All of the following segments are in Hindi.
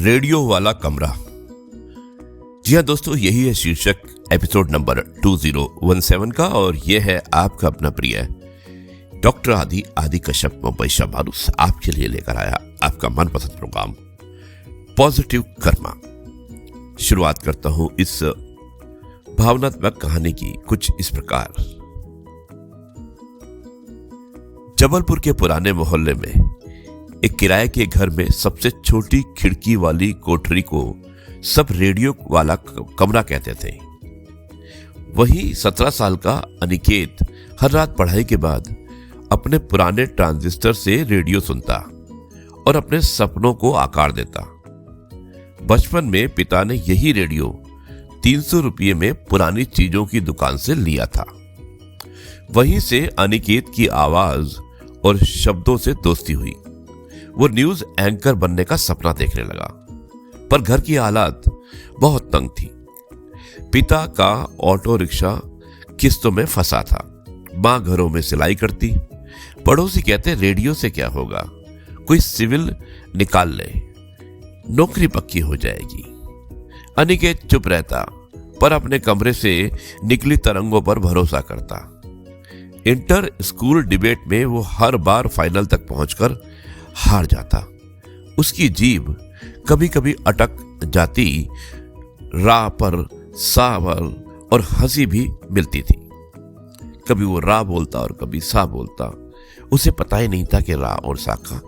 रेडियो वाला कमरा। जी हाँ दोस्तों, यही है शीर्षक एपिसोड नंबर 2017 का और यह है आपका अपना प्रिय डॉक्टर आदि कश्यप मुंबई शमारूस आपके लिए लेकर आया आपका मनपसंद प्रोग्राम पॉजिटिव कर्मा। शुरुआत करता हूं इस भावनात्मक कहानी की कुछ इस प्रकार। जबलपुर के पुराने मोहल्ले में एक किराए के घर में सबसे छोटी खिड़की वाली कोठरी को सब रेडियो वाला कमरा कहते थे। वही 17 साल का अनिकेत हर रात पढ़ाई के बाद अपने पुराने ट्रांजिस्टर से रेडियो सुनता और अपने सपनों को आकार देता। बचपन में पिता ने यही रेडियो 300 रुपये में पुरानी चीजों की दुकान से लिया था। वहीं से अनिकेत की आवाज और शब्दों से दोस्ती हुई। वो न्यूज एंकर बनने का सपना देखने लगा, पर घर की हालात बहुत तंग थी। पिता का ऑटो रिक्शा किस्तों में फंसा था, मां घरों में सिलाई करती। पड़ोसी कहते रेडियो से क्या होगा, कोई सिविल निकाल ले, नौकरी पक्की हो जाएगी। अनिकेत चुप रहता, पर अपने कमरे से निकली तरंगों पर भरोसा करता। इंटर स्कूल डिबेट में वो हर बार फाइनल तक पहुंचकर हार जाता। उसकी जीभ कभी कभी अटक जाती, रा पर सा और हंसी भी मिलती थी। कभी वो रा बोलता और कभी सा बोलता। उसे पता ही नहीं था कि रा और सा का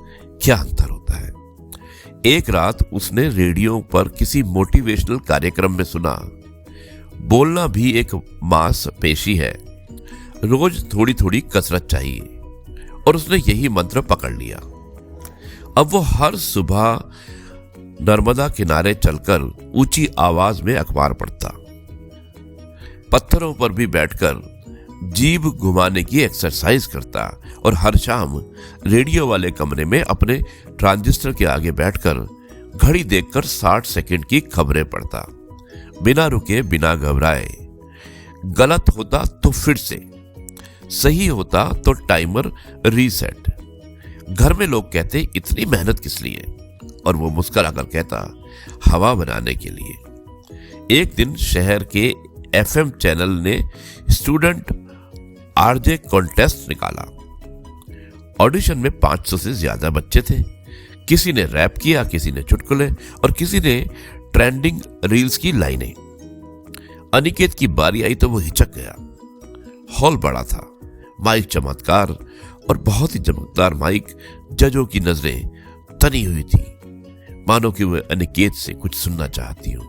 क्या अंतर होता है। एक रात उसने रेडियो पर किसी मोटिवेशनल कार्यक्रम में सुना, बोलना भी एक मांसपेशी है, रोज थोड़ी थोड़ी कसरत चाहिए। और उसने यही मंत्र पकड़ लिया। अब वो हर सुबह नर्मदा किनारे चलकर ऊंची आवाज में अखबार पढ़ता, पत्थरों पर भी बैठकर जीभ घुमाने की एक्सरसाइज करता और हर शाम रेडियो वाले कमरे में अपने ट्रांजिस्टर के आगे बैठकर घड़ी देखकर 60 सेकंड की खबरें पढ़ता, बिना रुके बिना घबराए। गलत होता तो फिर से, सही होता तो टाइमर रीसेट। घर में लोग कहते इतनी मेहनत किस लिए, और वो मुस्कुराकर कहता हवा बनाने के लिए। एक दिन शहर के एफएम चैनल ने स्टूडेंट आरजे कॉन्टेस्ट निकाला। ऑडिशन में 500 से ज्यादा बच्चे थे। किसी ने रैप किया, किसी ने चुटकुले और किसी ने ट्रेंडिंग रील्स की लाइनें। अनिकेत की बारी आई तो वो हिचक गया। हॉल बड़ा था, माइक चमत्कार और बहुत ही चमकदार माइक। जजों की नजरें तनी हुई थी, मानो कि वह अनिकेत से कुछ सुनना चाहती हो।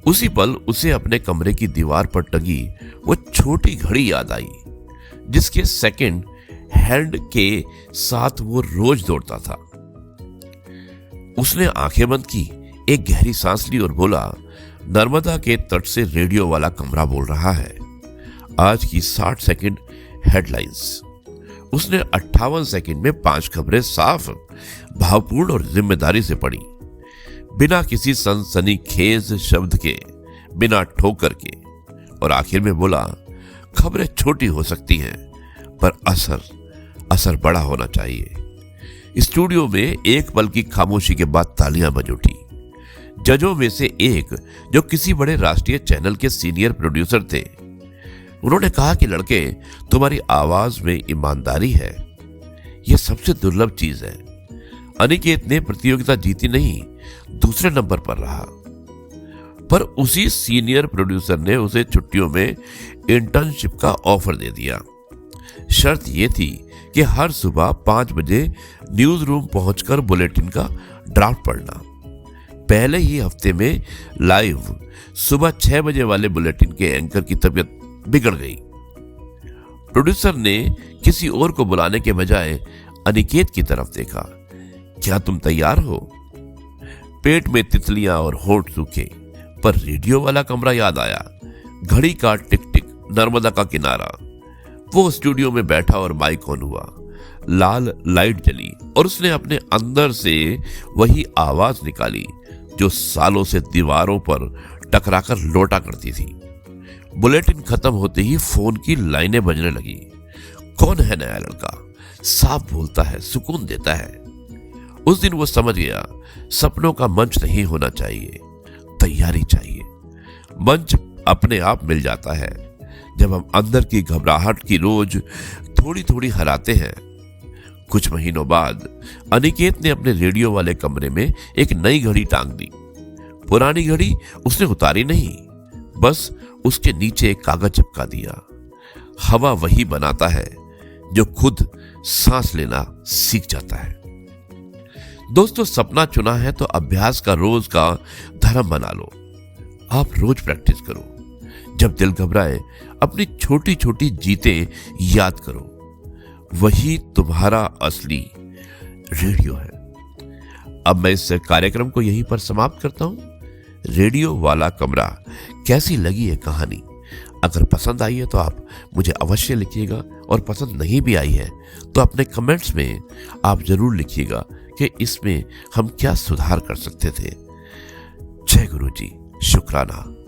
उसी पल उसे अपने कमरे की दीवार पर टंगी वो छोटी घड़ी याद आई, जिसके सेकंड हैंड के साथ वो रोज दौड़ता था। उसने आंखें बंद की, एक गहरी सांस ली और बोला, नर्मदा के तट से रेडियो वाला कमरा बोल रहा है। आज की 60 सेकंड हेडलाइंस। उसने 58 सेकंड में 5 खबरें साफ, भावपूर्ण और जिम्मेदारी से पढ़ी, बिना किसी सनसनीखेज शब्द के, बिना ठोकर के। और आखिर में बोला, खबरें छोटी हो सकती हैं पर असर बड़ा होना चाहिए। स्टूडियो में एक पल की खामोशी के बाद तालियां बज उठी। जजों में से एक, जो किसी बड़े राष्ट्रीय चैनल के सीनियर प्रोड्यूसर थे, उन्होंने कहा कि लड़के, तुम्हारी आवाज में ईमानदारी है, यह सबसे दुर्लभ चीज है। अनिकेत ने प्रतियोगिता जीती नहीं, दूसरे नंबर पर रहा, पर उसी सीनियर प्रोड्यूसर ने उसे छुट्टियों में इंटर्नशिप का ऑफर दे दिया। शर्त यह थी कि हर सुबह 5 बजे न्यूज रूम पहुंचकर बुलेटिन का ड्राफ्ट पढ़ना। पहले ही हफ्ते में लाइव सुबह 6 बजे वाले बुलेटिन के एंकर की तबीयत बिगड़ गई। प्रोड्यूसर ने किसी और को बुलाने के बजाय अनिकेत की तरफ देखा। क्या तुम तैयार हो? पेट में तितलियां और होंठ सूखे, पर रेडियो वाला कमरा याद आया। घड़ी का टिक टिक, नर्मदा का किनारा। वो स्टूडियो में बैठा और माइक ऑन हुआ। लाल लाइट जली और उसने अपने अंदर से वही आवाज निकाली जो सालों से दीवारों पर टकराकर लौटा करती थी। बुलेटिन खत्म होते ही फोन की लाइनें बजने लगी। कौन है नया लड़का? साफ बोलता है, सुकून देता है। उस दिन वो समझ गया, सपनों का मंच नहीं होना चाहिए, तैयारी चाहिए। मंच अपने आप मिल जाता है जब हम अंदर की घबराहट की रोज थोड़ी थोड़ी हराते हैं। कुछ महीनों बाद अनिकेत ने अपने रेडियो वाले कमरे में एक नई घड़ी टांग दी। पुरानी घड़ी उसने उतारी नहीं, बस उसके नीचे एक कागज चिपका दिया। हवा वही बनाता है जो खुद सांस लेना सीख जाता है। दोस्तों, सपना चुना है तो अभ्यास का रोज का धर्म बना लो। आप रोज प्रैक्टिस करो। जब दिल घबराए, अपनी छोटी छोटी जीतें याद करो। वही तुम्हारा असली रेडियो है। अब मैं इस कार्यक्रम को यहीं पर समाप्त करता हूं। रेडियो वाला कमरा कैसी लगी है कहानी? अगर पसंद आई है तो आप मुझे अवश्य लिखिएगा, और पसंद नहीं भी आई है तो अपने कमेंट्स में आप जरूर लिखिएगा कि इसमें हम क्या सुधार कर सकते थे। जय गुरु जी, शुक्राना।